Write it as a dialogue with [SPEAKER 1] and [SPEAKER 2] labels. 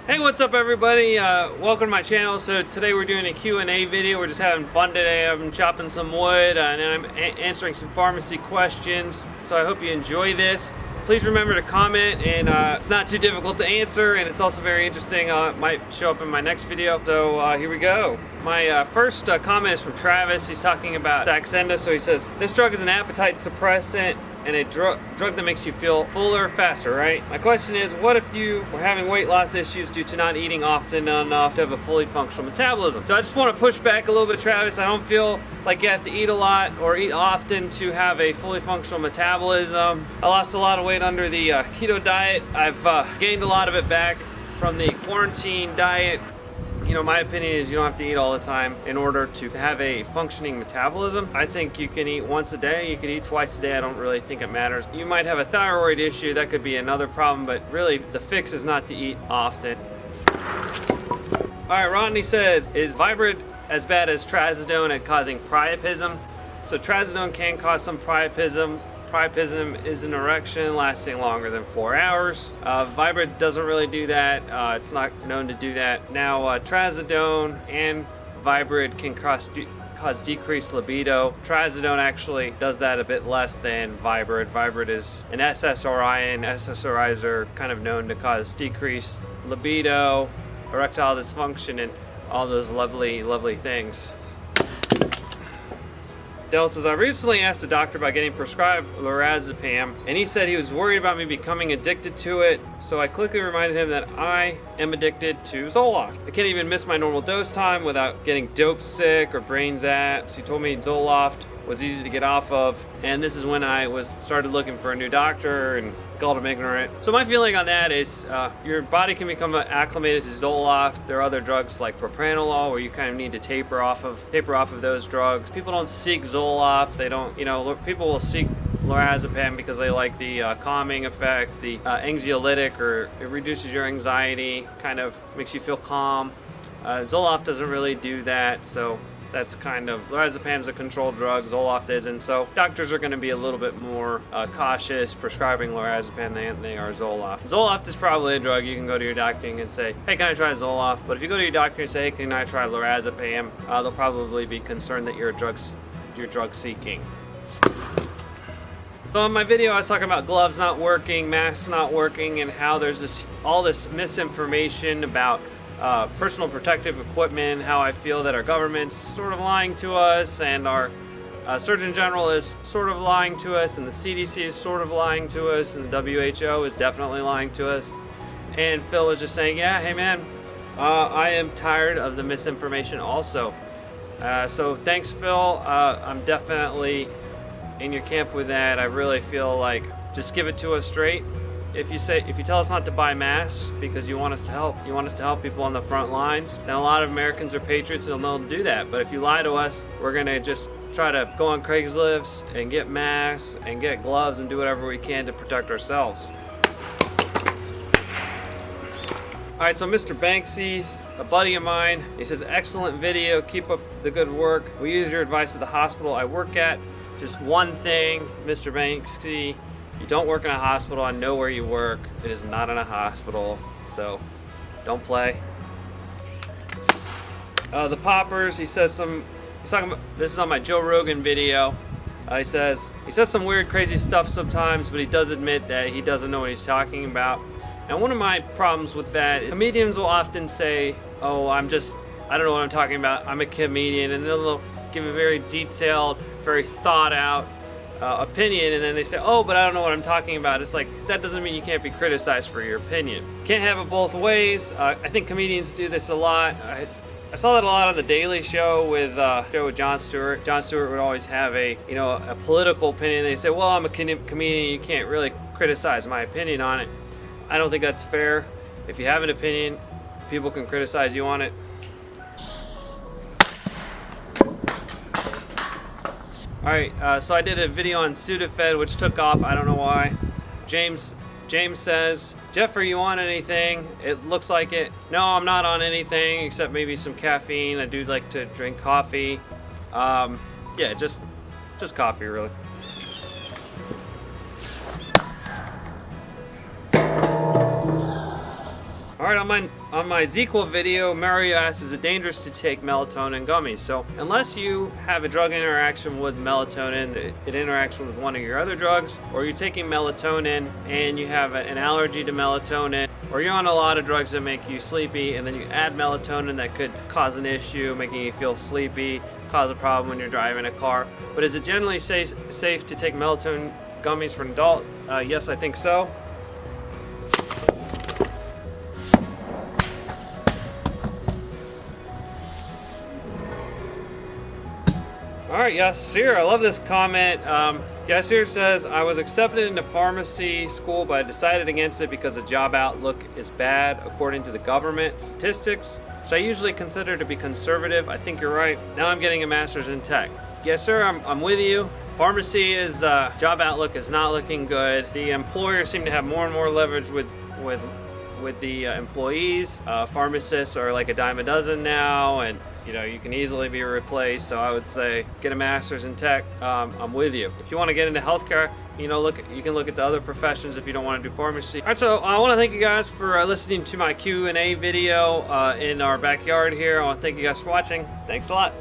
[SPEAKER 1] Hey, what's up everybody? Welcome to my channel. So today we're doing a Q&A video. We're just having fun today. I'm chopping some wood and I'm answering some pharmacy questions. So I hope you enjoy this. Please remember to comment, and it's not too difficult to answer, and it's also very interesting. It might show up in my next video. So here we go. My first comment is from Travis. He's talking about Saxenda. So he says, this drug is an appetite suppressant and a drug that makes you feel fuller faster, right? My question is, what if you were having weight loss issues due to not eating often enough to have a fully functional metabolism? So I just want to push back a little bit, Travis. I don't feel like you have to eat a lot or eat often to have a fully functional metabolism. I lost a lot of weight under the keto diet. I've gained a lot of it back from the quarantine diet. You know, my opinion is you don't have to eat all the time in order to have a functioning metabolism. I think you can eat once a day, you can eat twice a day. I don't really think it matters. You might have a thyroid issue, that could be another problem, but really the fix is not to eat often. All right, Rodney says, is Vibrant as bad as Trazadone at causing priapism? So Trazadone can cause some priapism. Priapism is an erection lasting longer than 4 hours. Vibrant doesn't really do that. It's not known to do that. Now, Trazadone and Vibrant can cause decreased libido. Trazadone actually does that a bit less than Vibrant. Vibrant is an SSRI, and SSRIs are kind of known to cause decreased libido, erectile dysfunction, and all those lovely, lovely things. Dell says, I recently asked the doctor about getting prescribed Lorazepam, and he said he was worried about me becoming addicted to it, so I quickly reminded him that I am addicted to Zoloft. I can't even miss my normal dose time without getting dope sick or brain zapped. He told me Zoloft was easy to get off of, and this is when I started looking for a new doctor and called him ignorant. So my feeling on that is your body can become acclimated to Zoloft. There are other drugs like propranolol where you kind of need to taper off of those drugs. People don't seek Zoloft. They don't, people will seek Lorazepam because they like the calming effect, the anxiolytic, or it reduces your anxiety, kind of makes you feel calm. Zoloft doesn't really do that, so that's kind of, Lorazepam's a controlled drug, Zoloft isn't, so doctors are going to be a little bit more cautious prescribing Lorazepam than they are Zoloft. Zoloft is probably a drug you can go to your doctor and say, hey, can I try Zoloft? But if you go to your doctor and say, hey, can I try Lorazepam? They'll probably be concerned that you're drug seeking. So in my video I was talking about gloves not working, masks not working, and how there's all this misinformation about personal protective equipment, how I feel that our government's sort of lying to us, and our Surgeon General is sort of lying to us, and the CDC is sort of lying to us, and the WHO is definitely lying to us. And Phil was just saying, yeah, hey man, I am tired of the misinformation also. So thanks, Phil. I'm definitely in your camp with that. I really feel like just give it to us straight. If you tell us not to buy masks because you want us to help people on the front lines, then a lot of Americans are patriots and they'll do that. But if you lie to us, we're gonna just try to go on Craigslist and get masks and get gloves and do whatever we can to protect ourselves. Alright, so Mr. Banksy's a buddy of mine. He says, excellent video, keep up the good work. We use your advice at the hospital I work at. Just one thing, Mr. Banksy. You don't work in a hospital. I know where you work. It is not in a hospital, so don't play. The poppers, he's talking about, this is on my Joe Rogan video. He says some weird, crazy stuff sometimes, but he does admit that he doesn't know what he's talking about. And one of my problems with that, comedians will often say, oh, I don't know what I'm talking about. I'm a comedian, and then they'll give a very detailed, very thought out opinion, and then they say, oh, but I don't know what I'm talking about. It's like, that doesn't mean you can't be criticized for your opinion. Can't have it both ways. I think comedians do this a lot. I saw that a lot on the Daily Show with Jon Stewart. Jon Stewart would always have a political opinion. They say, well, I'm a comedian, you can't really criticize my opinion on it. I don't think that's fair. If you have an opinion, people can criticize you on it. Alright, so I did a video on Sudafed, which took off, I don't know why. James says, Geoffrey, you on anything? It looks like it. No, I'm not on anything except maybe some caffeine. I do like to drink coffee. Yeah, just coffee, really. Alright, on my ZQL video, Mario asks, is it dangerous to take melatonin gummies? So unless you have a drug interaction with melatonin, it interacts with one of your other drugs, or you're taking melatonin and you have an allergy to melatonin, or you're on a lot of drugs that make you sleepy, and then you add melatonin that could cause an issue, making you feel sleepy, cause a problem when you're driving a car. But is it generally safe to take melatonin gummies for an adult? Yes, I think so. Alright, Yasir, I love this comment. Yasir says, I was accepted into pharmacy school, but I decided against it because the job outlook is bad according to the government statistics, which I usually consider to be conservative. I think you're right. Now I'm getting a master's in tech. Yes, sir, I'm with you. Pharmacy is, job outlook is not looking good. The employers seem to have more and more leverage with the employees. Pharmacists are like a dime a dozen now, and you know, you can easily be replaced. So I would say get a master's in tech. I'm with you. If you want to get into healthcare, you know, you can look at the other professions if you don't want to do pharmacy. All right, so I want to thank you guys for listening to my Q&A video in our backyard here. I want to thank you guys for watching. Thanks a lot.